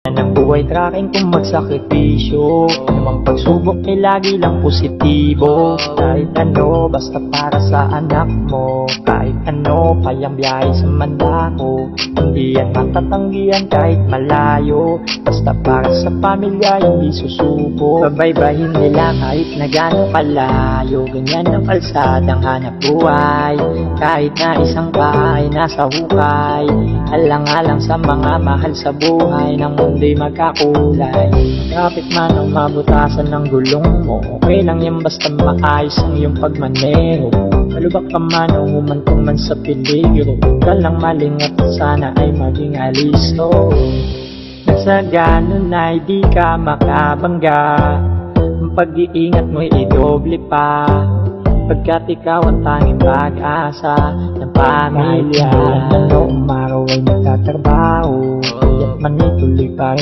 Ng buhay tracking kung magsakripisyo, anumang pagsubok ay lagi lang positibo. Kahit ano, basta para sa anak mo. Kahit ano, kayang biyahe sa mandako. Hindi yan matatanggihan kahit malayo. Basta para sa pamilya, hindi susuko. Babaybayin nila kahit na gano'ng kalayo. Ganyan ang kalsadang hanap buhay. Kahit na isang bahay nasa hukay. Alang-alang sa mga mahal sa buhay, ng mundo'y magkakulay. Traffic man ang mabutasan ng gulong mo, okay lang yan basta maayos ang iyong pagmaneho. Malubak ka man o humantong man sa peligro, ka lang malingat at sana ay maging alisto. Nasa ganun ay di ka makabangga, ang pag-iingat mo'y idoble pa, pagkat ikaw ang tanging pag-asa ng pamilya. Ano umaraw ay nagtatrabaho, kaya't manituloy pa rin